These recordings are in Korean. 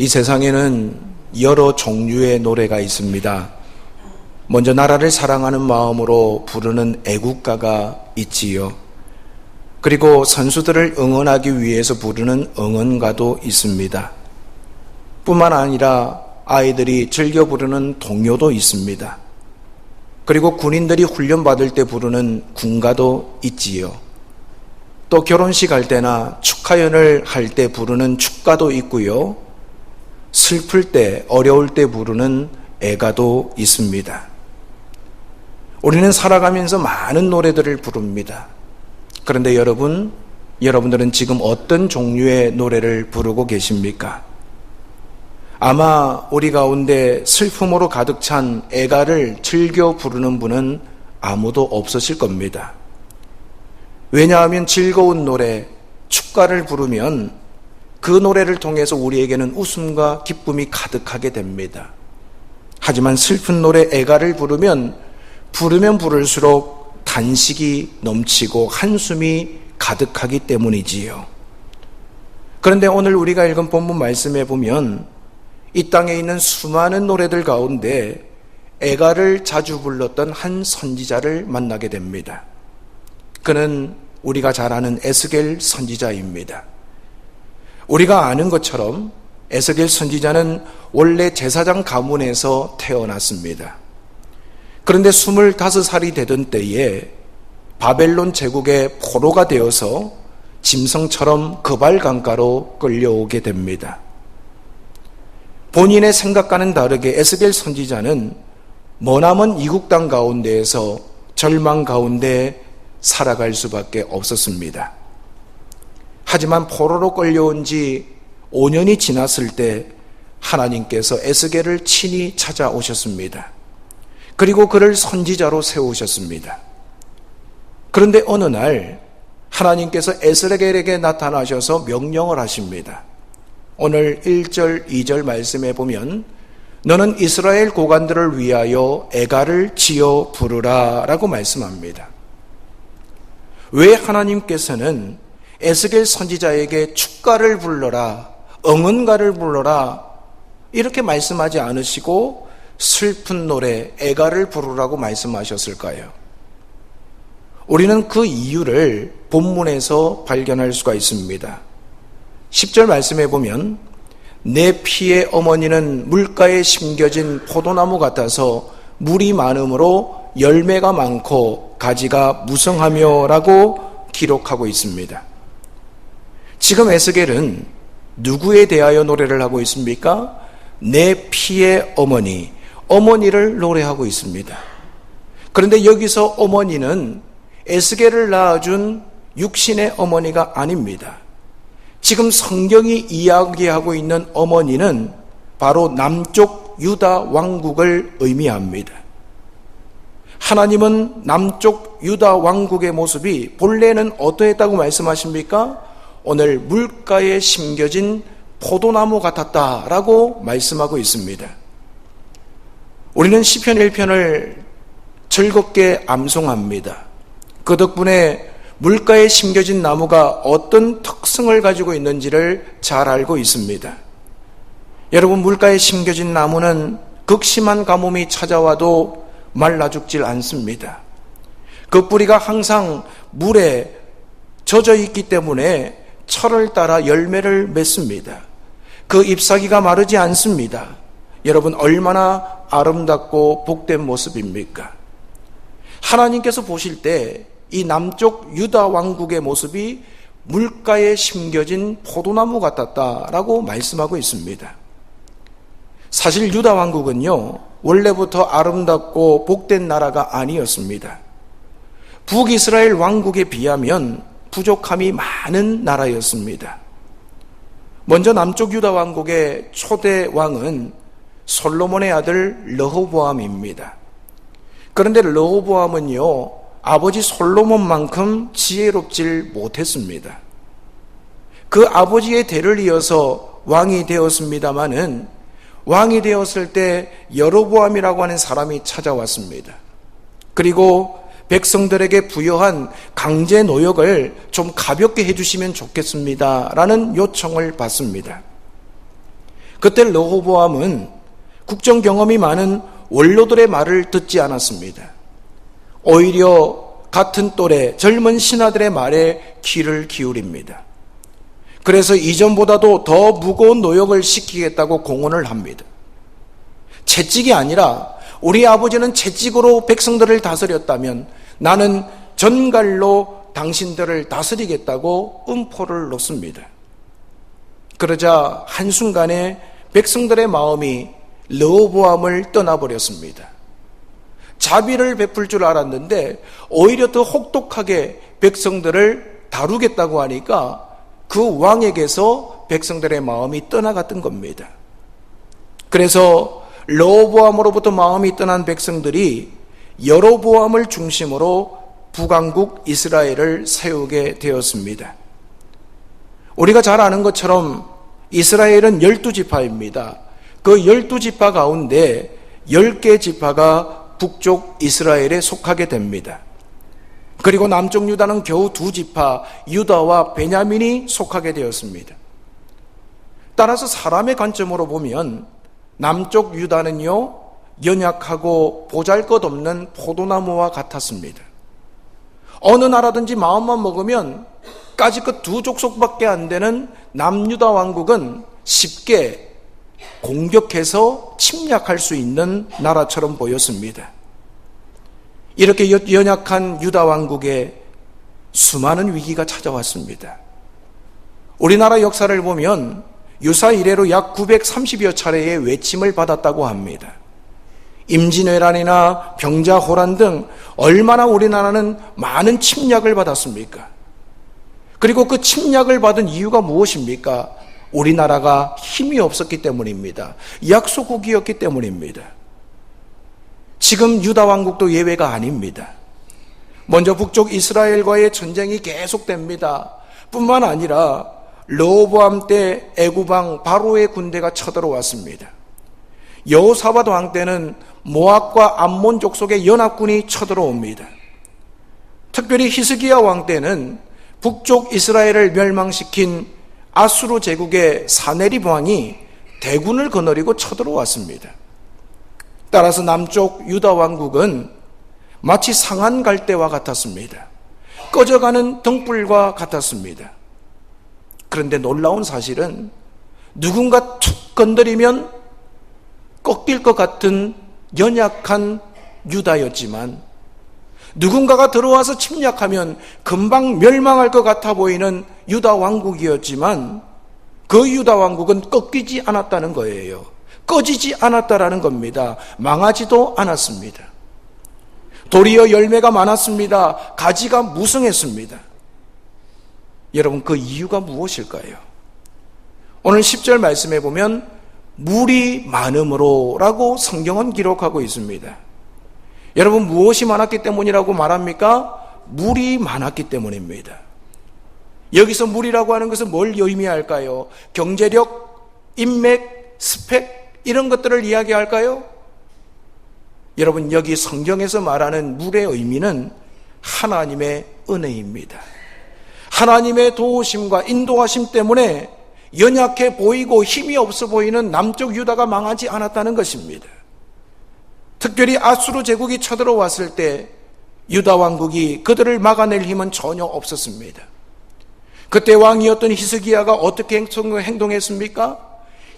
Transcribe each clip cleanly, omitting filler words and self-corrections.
이 세상에는 여러 종류의 노래가 있습니다. 먼저 나라를 사랑하는 마음으로 부르는 애국가가 있지요. 그리고 선수들을 응원하기 위해서 부르는 응원가도 있습니다. 뿐만 아니라 아이들이 즐겨 부르는 동요도 있습니다. 그리고 군인들이 훈련받을 때 부르는 군가도 있지요. 또 결혼식 할 때나 축하연을 할 때 부르는 축가도 있고요. 슬플 때, 어려울 때 부르는 애가도 있습니다. 우리는 살아가면서 많은 노래들을 부릅니다. 그런데 여러분들은 지금 어떤 종류의 노래를 부르고 계십니까? 아마 우리 가운데 슬픔으로 가득 찬 애가를 즐겨 부르는 분은 아무도 없으실 겁니다. 왜냐하면 즐거운 노래, 축가를 부르면 그 노래를 통해서 우리에게는 웃음과 기쁨이 가득하게 됩니다. 하지만 슬픈 노래 애가를 부르면 부를수록 단식이 넘치고 한숨이 가득하기 때문이지요. 그런데 오늘 우리가 읽은 본문 말씀에 보면 이 땅에 있는 수많은 노래들 가운데 애가를 자주 불렀던 한 선지자를 만나게 됩니다. 그는 우리가 잘 아는 에스겔 선지자입니다. 우리가 아는 것처럼 에스겔 선지자는 원래 제사장 가문에서 태어났습니다. 그런데 25살이 되던 때에 바벨론 제국의 포로가 되어서 짐승처럼 그발 강가로 끌려오게 됩니다. 본인의 생각과는 다르게 에스겔 선지자는 머나먼 이국 땅 가운데에서 절망 가운데 살아갈 수밖에 없었습니다. 하지만 포로로 끌려온 지 5년이 지났을 때 하나님께서 에스겔을 친히 찾아오셨습니다. 그리고 그를 선지자로 세우셨습니다. 그런데 어느 날 하나님께서 에스겔에게 나타나셔서 명령을 하십니다. 오늘 1절, 2절 말씀에 보면 너는 이스라엘 고관들을 위하여 애가를 지어 부르라 라고 말씀합니다. 왜 하나님께서는 에스겔 선지자에게 축가를 불러라, 응원가를 불러라 이렇게 말씀하지 않으시고 슬픈 노래, 애가를 부르라고 말씀하셨을까요? 우리는 그 이유를 본문에서 발견할 수가 있습니다. 10절 말씀에 보면 내 피의 어머니는 물가에 심겨진 포도나무 같아서 물이 많음으로 열매가 많고 가지가 무성하며 라고 기록하고 있습니다. 지금 에스겔은 누구에 대하여 노래를 하고 있습니까? 내 피의 어머니, 어머니를 노래하고 있습니다. 그런데 여기서 어머니는 에스겔을 낳아준 육신의 어머니가 아닙니다. 지금 성경이 이야기하고 있는 어머니는 바로 남쪽 유다 왕국을 의미합니다. 하나님은 남쪽 유다 왕국의 모습이 본래는 어떠했다고 말씀하십니까? 오늘 물가에 심겨진 포도나무 같았다라고 말씀하고 있습니다. 우리는 시편 1편을 즐겁게 암송합니다. 그 덕분에 물가에 심겨진 나무가 어떤 특성을 가지고 있는지를 잘 알고 있습니다. 여러분, 물가에 심겨진 나무는 극심한 가뭄이 찾아와도 말라 죽질 않습니다. 그 뿌리가 항상 물에 젖어 있기 때문에 철을 따라 열매를 맺습니다. 그 잎사귀가 마르지 않습니다. 여러분, 얼마나 아름답고 복된 모습입니까? 하나님께서 보실 때 이 남쪽 유다 왕국의 모습이 물가에 심겨진 포도나무 같았다라고 말씀하고 있습니다. 사실 유다 왕국은요, 원래부터 아름답고 복된 나라가 아니었습니다. 북이스라엘 왕국에 비하면 부족함이 많은 나라였습니다. 먼저 남쪽 유다 왕국의 초대 왕은 솔로몬의 아들 르호보암입니다. 그런데 르호보암은요, 아버지 솔로몬만큼 지혜롭질 못했습니다. 그 아버지의 대를 이어서 왕이 되었습니다마는 왕이 되었을 때 여로보암이라고 하는 사람이 찾아왔습니다. 그리고 백성들에게 부여한 강제 노역을 좀 가볍게 해주시면 좋겠습니다 라는 요청을 받습니다. 그때 르호보암은 국정 경험이 많은 원로들의 말을 듣지 않았습니다. 오히려 같은 또래 젊은 신하들의 말에 귀를 기울입니다. 그래서 이전보다도 더 무거운 노역을 시키겠다고 공언을 합니다. 채찍이 아니라 우리 아버지는 채찍으로 백성들을 다스렸다면 나는 전갈로 당신들을 다스리겠다고 음포를 놓습니다. 그러자 한순간에 백성들의 마음이 르호보암을 떠나버렸습니다. 자비를 베풀 줄 알았는데 오히려 더 혹독하게 백성들을 다루겠다고 하니까 그 왕에게서 백성들의 마음이 떠나갔던 겁니다. 그래서 르호보암으로부터 마음이 떠난 백성들이 여로보암을 중심으로 북왕국 이스라엘을 세우게 되었습니다. 우리가 잘 아는 것처럼 이스라엘은 12지파입니다. 그 12지파 가운데 10개 지파가 북쪽 이스라엘에 속하게 됩니다. 그리고 남쪽 유다는 겨우 2지파 유다와 베냐민이 속하게 되었습니다. 따라서 사람의 관점으로 보면 남쪽 유다는요, 연약하고 보잘것없는 포도나무와 같았습니다. 어느 나라든지 마음만 먹으면 까짓것 2족속밖에 안 되는 남유다 왕국은 쉽게 공격해서 침략할 수 있는 나라처럼 보였습니다. 이렇게 연약한 유다 왕국에 수많은 위기가 찾아왔습니다. 우리나라 역사를 보면 유사 이래로 약 930여 차례의 외침을 받았다고 합니다. 임진왜란이나 병자호란 등 얼마나 우리나라는 많은 침략을 받았습니까? 그리고 그 침략을 받은 이유가 무엇입니까? 우리나라가 힘이 없었기 때문입니다. 약소국이었기 때문입니다. 지금 유다 왕국도 예외가 아닙니다. 먼저 북쪽 이스라엘과의 전쟁이 계속됩니다. 뿐만 아니라 르호보암 때 애굽왕 바로의 군대가 쳐들어왔습니다. 여호사밧 왕 때는 모압과 암몬 족속의 연합군이 쳐들어옵니다. 특별히 히스기야 왕 때는 북쪽 이스라엘을 멸망시킨 아수르 제국의 사네립 왕이 대군을 거느리고 쳐들어왔습니다. 따라서 남쪽 유다 왕국은 마치 상한 갈대와 같았습니다. 꺼져가는 등불과 같았습니다. 그런데 놀라운 사실은 누군가 툭 건드리면 꺾일 것 같은 연약한 유다였지만 누군가가 들어와서 침략하면 금방 멸망할 것 같아 보이는 유다 왕국이었지만 그 유다 왕국은 꺾이지 않았다는 거예요. 꺼지지 않았다라는 겁니다. 망하지도 않았습니다. 도리어 열매가 많았습니다. 가지가 무성했습니다. 여러분, 그 이유가 무엇일까요? 오늘 10절 말씀에 보면 물이 많음으로 라고 성경은 기록하고 있습니다. 여러분, 무엇이 많았기 때문이라고 말합니까? 물이 많았기 때문입니다. 여기서 물이라고 하는 것은 뭘 의미할까요? 경제력, 인맥, 스펙 이런 것들을 이야기할까요? 여러분, 여기 성경에서 말하는 물의 의미는 하나님의 은혜입니다. 하나님의 도우심과 인도하심 때문에 연약해 보이고 힘이 없어 보이는 남쪽 유다가 망하지 않았다는 것입니다. 특별히 아수르 제국이 쳐들어왔을 때 유다 왕국이 그들을 막아낼 힘은 전혀 없었습니다. 그때 왕이었던 히스기야가 어떻게 행동했습니까?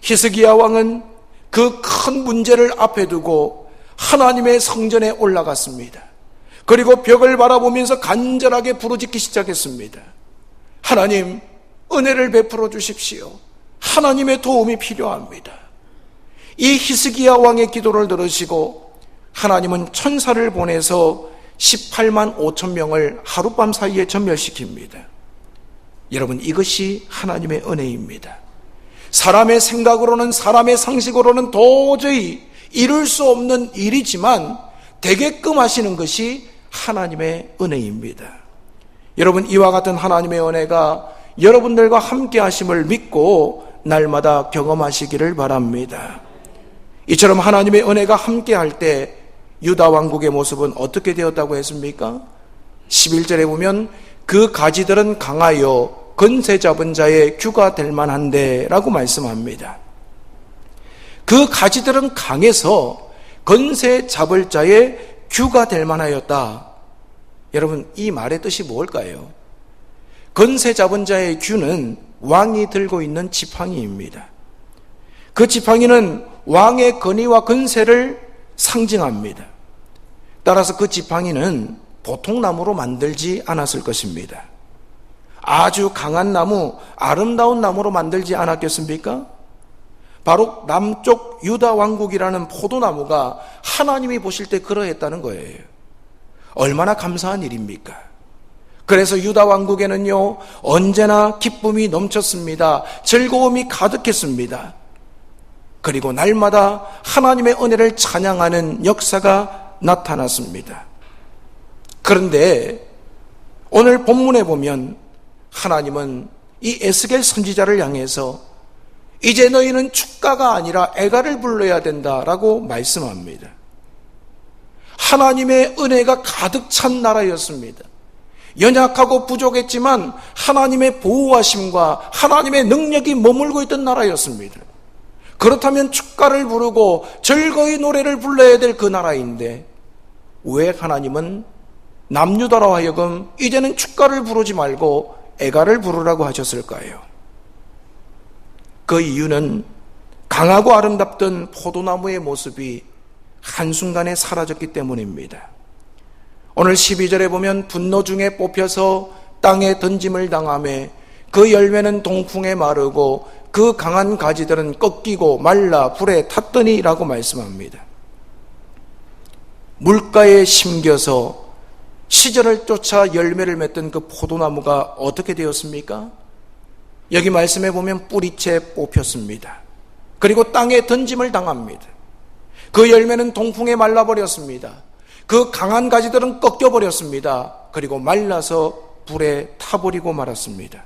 히스기야 왕은 그 큰 문제를 앞에 두고 하나님의 성전에 올라갔습니다. 그리고 벽을 바라보면서 간절하게 부르짖기 시작했습니다. 하나님, 은혜를 베풀어 주십시오. 하나님의 도움이 필요합니다. 이 히스기야 왕의 기도를 들으시고 하나님은 천사를 보내서 18만 5천 명을 하룻밤 사이에 전멸시킵니다. 여러분, 이것이 하나님의 은혜입니다. 사람의 생각으로는, 사람의 상식으로는 도저히 이룰 수 없는 일이지만 되게끔 하시는 것이 하나님의 은혜입니다. 여러분, 이와 같은 하나님의 은혜가 여러분들과 함께 하심을 믿고 날마다 경험하시기를 바랍니다. 이처럼 하나님의 은혜가 함께 할 때 유다 왕국의 모습은 어떻게 되었다고 했습니까? 11절에 보면 그 가지들은 강하여 건세 잡은 자의 규가 될 만한데 라고 말씀합니다. 그 가지들은 강해서 건세 잡을 자의 규가 될 만하였다. 여러분, 이 말의 뜻이 뭘까요? 건세 잡은 자의 규는 왕이 들고 있는 지팡이입니다. 그 지팡이는 왕의 권위와 건세를 상징합니다. 따라서 그 지팡이는 보통 나무로 만들지 않았을 것입니다. 아주 강한 나무, 아름다운 나무로 만들지 않았겠습니까? 바로 남쪽 유다 왕국이라는 포도나무가 하나님이 보실 때 그러했다는 거예요. 얼마나 감사한 일입니까? 그래서 유다 왕국에는요, 언제나 기쁨이 넘쳤습니다. 즐거움이 가득했습니다. 그리고 날마다 하나님의 은혜를 찬양하는 역사가 나타났습니다. 그런데 오늘 본문에 보면 하나님은 이 에스겔 선지자를 향해서 이제 너희는 축가가 아니라 애가를 불러야 된다라고 말씀합니다. 하나님의 은혜가 가득 찬 나라였습니다. 연약하고 부족했지만 하나님의 보호하심과 하나님의 능력이 머물고 있던 나라였습니다. 그렇다면 축가를 부르고 즐거이 노래를 불러야 될 그 나라인데 왜 하나님은 남유다로 하여금 이제는 축가를 부르지 말고 애가를 부르라고 하셨을까요? 그 이유는 강하고 아름답던 포도나무의 모습이 한순간에 사라졌기 때문입니다. 오늘 12절에 보면 분노 중에 뽑혀서 땅에 던짐을 당하며 그 열매는 동풍에 마르고 그 강한 가지들은 꺾이고 말라 불에 탔더니 라고 말씀합니다. 물가에 심겨서 시절을 쫓아 열매를 맺던 그 포도나무가 어떻게 되었습니까? 여기 말씀해 보면 뿌리채 뽑혔습니다. 그리고 땅에 던짐을 당합니다. 그 열매는 동풍에 말라버렸습니다. 그 강한 가지들은 꺾여버렸습니다. 그리고 말라서 불에 타버리고 말았습니다.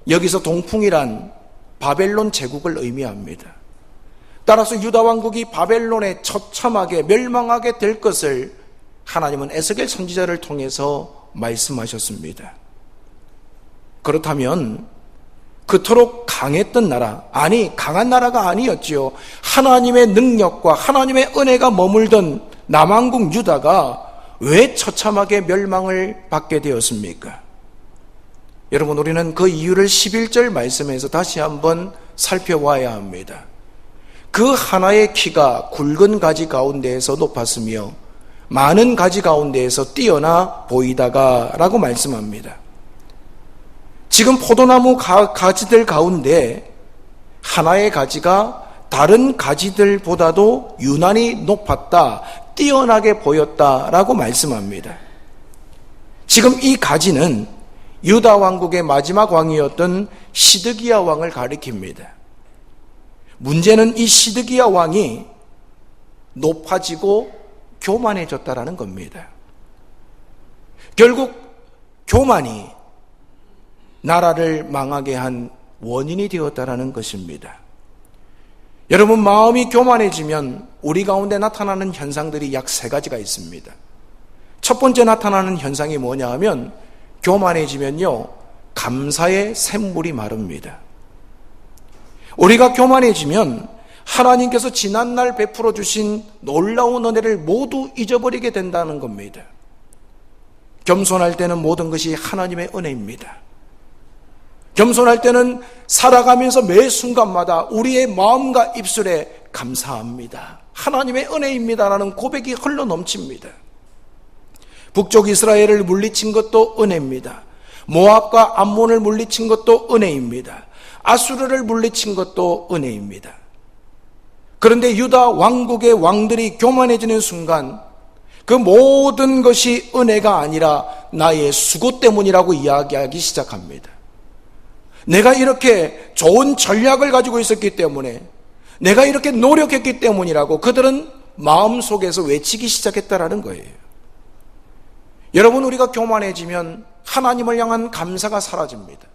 여기서 동풍이란 바벨론 제국을 의미합니다. 따라서 유다 왕국이 바벨론에 처참하게 멸망하게 될 것을 하나님은 에스겔 선지자를 통해서 말씀하셨습니다. 그렇다면 그토록 강했던 나라, 아니 강한 나라가 아니었지요. 하나님의 능력과 하나님의 은혜가 머물던 남왕국 유다가 왜 처참하게 멸망을 받게 되었습니까? 여러분, 우리는 그 이유를 11절 말씀에서 다시 한번 살펴봐야 합니다. 그 하나의 키가 굵은 가지 가운데에서 높았으며 많은 가지 가운데에서 뛰어나 보이다가 라고 말씀합니다. 지금 포도나무 가지들 가운데 하나의 가지가 다른 가지들보다도 유난히 높았다, 뛰어나게 보였다라고 말씀합니다. 지금 이 가지는 유다 왕국의 마지막 왕이었던 시드기야 왕을 가리킵니다. 문제는 이 시드기야 왕이 높아지고 교만해졌다라는 겁니다. 결국 교만이 나라를 망하게 한 원인이 되었다라는 것입니다. 여러분, 마음이 교만해지면 우리 가운데 나타나는 현상들이 약 3가지가 있습니다. 첫 번째 나타나는 현상이 뭐냐 하면 교만해지면요, 감사의 샘물이 마릅니다. 우리가 교만해지면 하나님께서 지난날 베풀어 주신 놀라운 은혜를 모두 잊어버리게 된다는 겁니다. 겸손할 때는 모든 것이 하나님의 은혜입니다. 겸손할 때는 살아가면서 매 순간마다 우리의 마음과 입술에 감사합니다, 하나님의 은혜입니다라는 고백이 흘러넘칩니다. 북쪽 이스라엘을 물리친 것도 은혜입니다. 모압과 암몬을 물리친 것도 은혜입니다. 아수르를 물리친 것도 은혜입니다. 그런데 유다 왕국의 왕들이 교만해지는 순간 그 모든 것이 은혜가 아니라 나의 수고 때문이라고 이야기하기 시작합니다. 내가 이렇게 좋은 전략을 가지고 있었기 때문에, 내가 이렇게 노력했기 때문이라고 그들은 마음속에서 외치기 시작했다라는 거예요. 여러분, 우리가 교만해지면 하나님을 향한 감사가 사라집니다.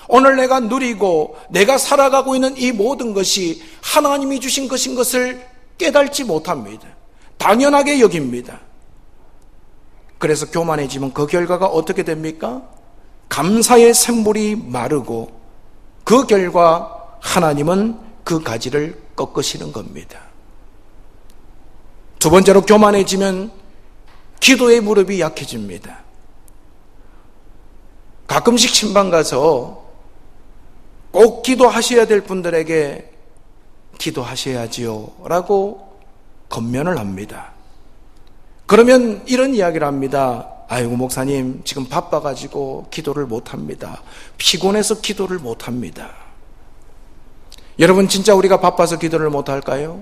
오늘 내가 누리고 내가 살아가고 있는 이 모든 것이 하나님이 주신 것인 것을 깨닫지 못합니다. 당연하게 여깁니다. 그래서 교만해지면 그 결과가 어떻게 됩니까? 감사의 샘물이 마르고 그 결과 하나님은 그 가지를 꺾으시는 겁니다. 두 번째로, 교만해지면 기도의 무릎이 약해집니다. 가끔씩 신방 가서 꼭 기도하셔야 될 분들에게 기도하셔야지요 라고 권면을 합니다. 그러면 이런 이야기를 합니다. 아이고 목사님, 지금 바빠가지고 기도를 못합니다. 피곤해서 기도를 못합니다. 여러분, 진짜 우리가 바빠서 기도를 못할까요?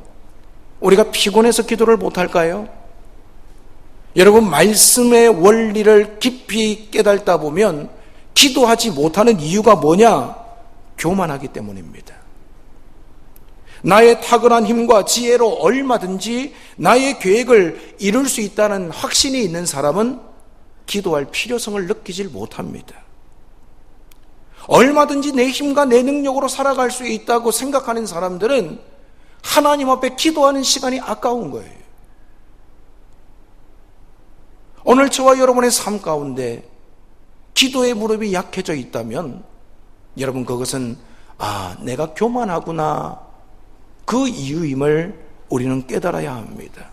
우리가 피곤해서 기도를 못할까요? 여러분, 말씀의 원리를 깊이 깨달다 보면 기도하지 못하는 이유가 뭐냐? 교만하기 때문입니다. 나의 탁월한 힘과 지혜로 얼마든지 나의 계획을 이룰 수 있다는 확신이 있는 사람은 기도할 필요성을 느끼질 못합니다. 얼마든지 내 힘과 내 능력으로 살아갈 수 있다고 생각하는 사람들은 하나님 앞에 기도하는 시간이 아까운 거예요. 오늘 저와 여러분의 삶 가운데 기도의 무릎이 약해져 있다면 여러분, 그것은 내가 교만하구나, 그 이유임을 우리는 깨달아야 합니다.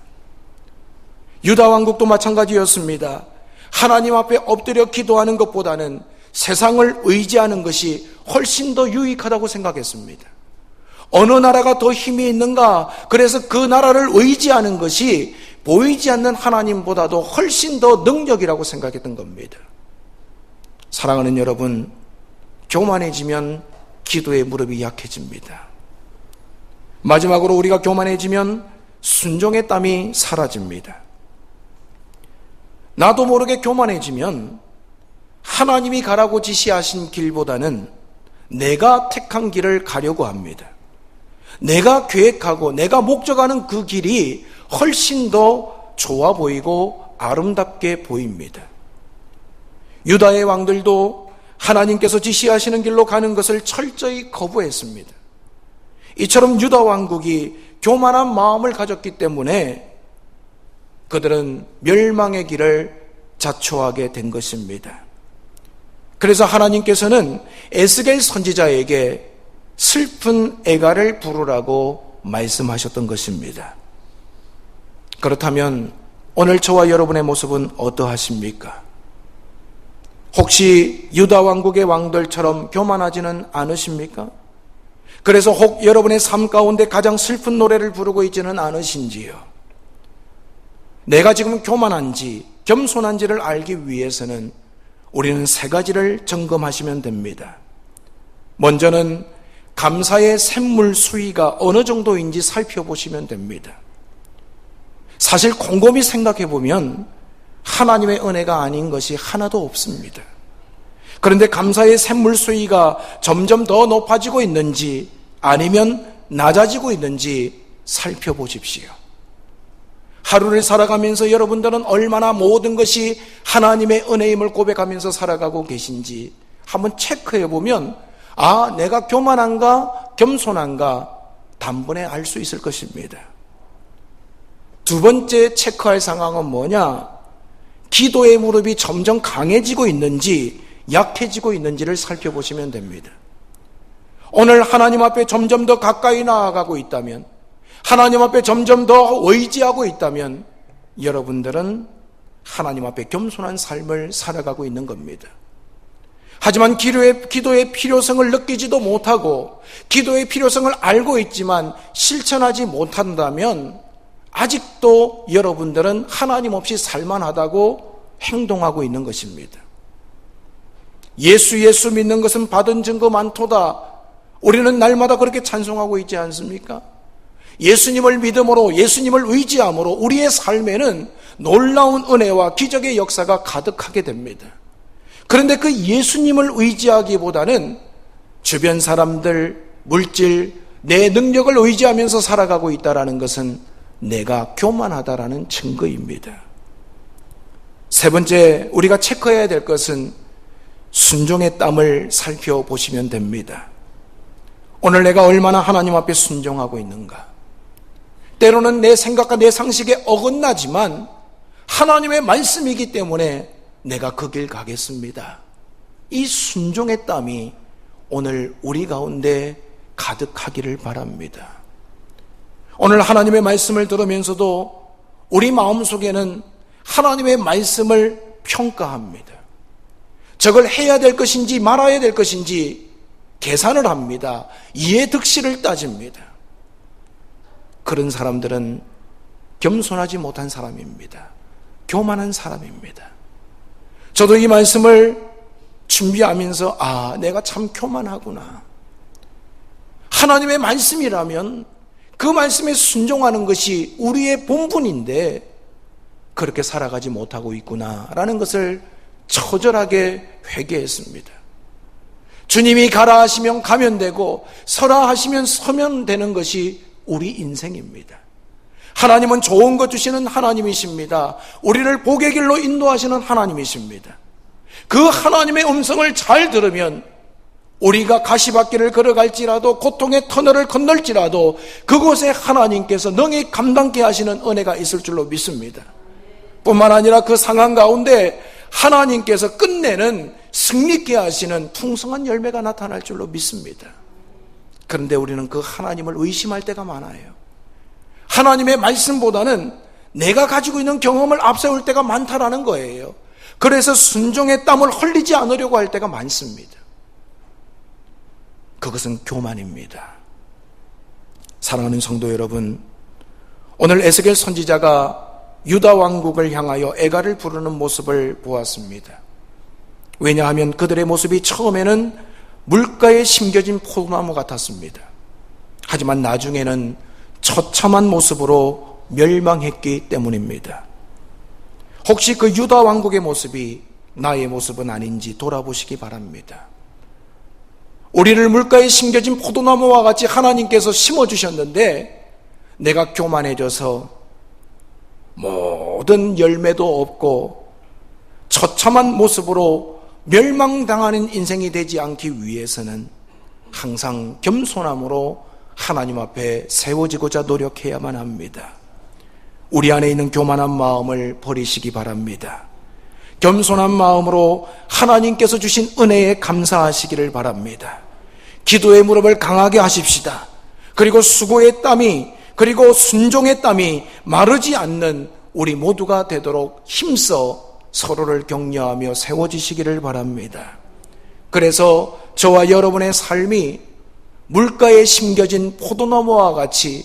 유다 왕국도 마찬가지였습니다. 하나님 앞에 엎드려 기도하는 것보다는 세상을 의지하는 것이 훨씬 더 유익하다고 생각했습니다. 어느 나라가 더 힘이 있는가? 그래서 그 나라를 의지하는 것이 보이지 않는 하나님보다도 훨씬 더 능력이라고 생각했던 겁니다. 사랑하는 여러분, 교만해지면 기도의 무릎이 약해집니다. 마지막으로, 우리가 교만해지면 순종의 땀이 사라집니다. 나도 모르게 교만해지면 하나님이 가라고 지시하신 길보다는 내가 택한 길을 가려고 합니다. 내가 계획하고 내가 목적하는 그 길이 훨씬 더 좋아 보이고 아름답게 보입니다. 유다의 왕들도 하나님께서 지시하시는 길로 가는 것을 철저히 거부했습니다. 이처럼 유다 왕국이 교만한 마음을 가졌기 때문에 그들은 멸망의 길을 자초하게 된 것입니다. 그래서 하나님께서는 에스겔 선지자에게 슬픈 애가를 부르라고 말씀하셨던 것입니다. 그렇다면 오늘 저와 여러분의 모습은 어떠하십니까? 혹시 유다 왕국의 왕들처럼 교만하지는 않으십니까? 그래서 혹 여러분의 삶 가운데 가장 슬픈 노래를 부르고 있지는 않으신지요? 내가 지금 교만한지 겸손한지를 알기 위해서는 우리는 세 가지를 점검하시면 됩니다. 먼저는 감사의 샘물 수위가 어느 정도인지 살펴보시면 됩니다. 사실 곰곰이 생각해 보면 하나님의 은혜가 아닌 것이 하나도 없습니다. 그런데 감사의 샘물 수위가 점점 더 높아지고 있는지 아니면 낮아지고 있는지 살펴보십시오. 하루를 살아가면서 여러분들은 얼마나 모든 것이 하나님의 은혜임을 고백하면서 살아가고 계신지 한번 체크해 보면 내가 교만한가 겸손한가 단번에 알 수 있을 것입니다. 두 번째 체크할 상황은 뭐냐? 기도의 무릎이 점점 강해지고 있는지 약해지고 있는지를 살펴보시면 됩니다. 오늘 하나님 앞에 점점 더 가까이 나아가고 있다면, 하나님 앞에 점점 더 의지하고 있다면 여러분들은 하나님 앞에 겸손한 삶을 살아가고 있는 겁니다. 하지만 기도의 필요성을 느끼지도 못하고 기도의 필요성을 알고 있지만 실천하지 못한다면 아직도 여러분들은 하나님 없이 살만하다고 행동하고 있는 것입니다. 예수 믿는 것은 받은 증거 많도다. 우리는 날마다 그렇게 찬송하고 있지 않습니까? 예수님을 믿음으로, 예수님을 의지함으로 우리의 삶에는 놀라운 은혜와 기적의 역사가 가득하게 됩니다. 그런데 그 예수님을 의지하기보다는 주변 사람들, 물질, 내 능력을 의지하면서 살아가고 있다는 것은 내가 교만하다라는 증거입니다. 세 번째, 우리가 체크해야 될 것은 순종의 땀을 살펴보시면 됩니다. 오늘 내가 얼마나 하나님 앞에 순종하고 있는가? 때로는 내 생각과 내 상식에 어긋나지만 하나님의 말씀이기 때문에 내가 그 길 가겠습니다. 이 순종의 땀이 오늘 우리 가운데 가득하기를 바랍니다. 오늘 하나님의 말씀을 들으면서도 우리 마음속에는 하나님의 말씀을 평가합니다. 저걸 해야 될 것인지 말아야 될 것인지 계산을 합니다. 이해득실을 따집니다. 그런 사람들은 겸손하지 못한 사람입니다. 교만한 사람입니다. 저도 이 말씀을 준비하면서 내가 참 교만하구나. 하나님의 말씀이라면 그 말씀에 순종하는 것이 우리의 본분인데 그렇게 살아가지 못하고 있구나라는 것을 처절하게 회개했습니다. 주님이 가라 하시면 가면 되고 서라 하시면 서면 되는 것이 우리 인생입니다. 하나님은 좋은 것 주시는 하나님이십니다. 우리를 복의 길로 인도하시는 하나님이십니다. 그 하나님의 음성을 잘 들으면 우리가 가시밭길을 걸어갈지라도 고통의 터널을 건널지라도 그곳에 하나님께서 능히 감당케 하시는 은혜가 있을 줄로 믿습니다. 뿐만 아니라 그 상황 가운데 하나님께서 끝내는 승리케 하시는 풍성한 열매가 나타날 줄로 믿습니다. 그런데 우리는 그 하나님을 의심할 때가 많아요. 하나님의 말씀보다는 내가 가지고 있는 경험을 앞세울 때가 많다라는 거예요. 그래서 순종의 땀을 흘리지 않으려고 할 때가 많습니다. 그것은 교만입니다. 사랑하는 성도 여러분, 오늘 에스겔 선지자가 유다 왕국을 향하여 애가를 부르는 모습을 보았습니다. 왜냐하면 그들의 모습이 처음에는 물가에 심겨진 포도나무 같았습니다. 하지만 나중에는 처참한 모습으로 멸망했기 때문입니다. 혹시 그 유다 왕국의 모습이 나의 모습은 아닌지 돌아보시기 바랍니다. 우리를 물가에 심겨진 포도나무와 같이 하나님께서 심어주셨는데 내가 교만해져서 모든 열매도 없고 처참한 모습으로 멸망당하는 인생이 되지 않기 위해서는 항상 겸손함으로 하나님 앞에 세워지고자 노력해야만 합니다. 우리 안에 있는 교만한 마음을 버리시기 바랍니다. 겸손한 마음으로 하나님께서 주신 은혜에 감사하시기를 바랍니다. 기도의 무릎을 강하게 하십시다. 그리고 수고의 땀이, 그리고 순종의 땀이 마르지 않는 우리 모두가 되도록 힘써 서로를 격려하며 세워지시기를 바랍니다. 그래서 저와 여러분의 삶이 물가에 심겨진 포도나무와 같이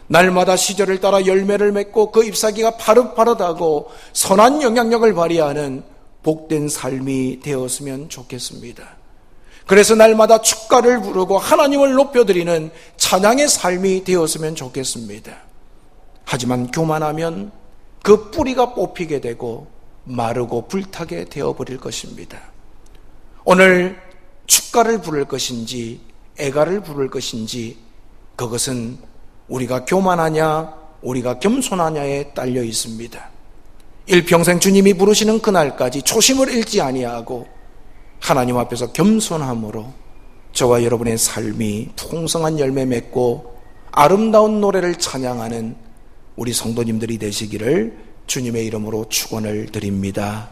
날마다 시절을 따라 열매를 맺고 그 잎사귀가 파릇파릇하고 선한 영향력을 발휘하는 복된 삶이 되었으면 좋겠습니다. 그래서 날마다 축가를 부르고 하나님을 높여드리는 찬양의 삶이 되었으면 좋겠습니다. 하지만 교만하면 그 뿌리가 뽑히게 되고 마르고 불타게 되어버릴 것입니다. 오늘 축가를 부를 것인지 애가를 부를 것인지 그것은 우리가 교만하냐 우리가 겸손하냐에 딸려 있습니다. 일평생 주님이 부르시는 그날까지 초심을 잃지 아니하고 하나님 앞에서 겸손함으로 저와 여러분의 삶이 풍성한 열매 맺고 아름다운 노래를 찬양하는 우리 성도님들이 되시기를 주님의 이름으로 축원을 드립니다.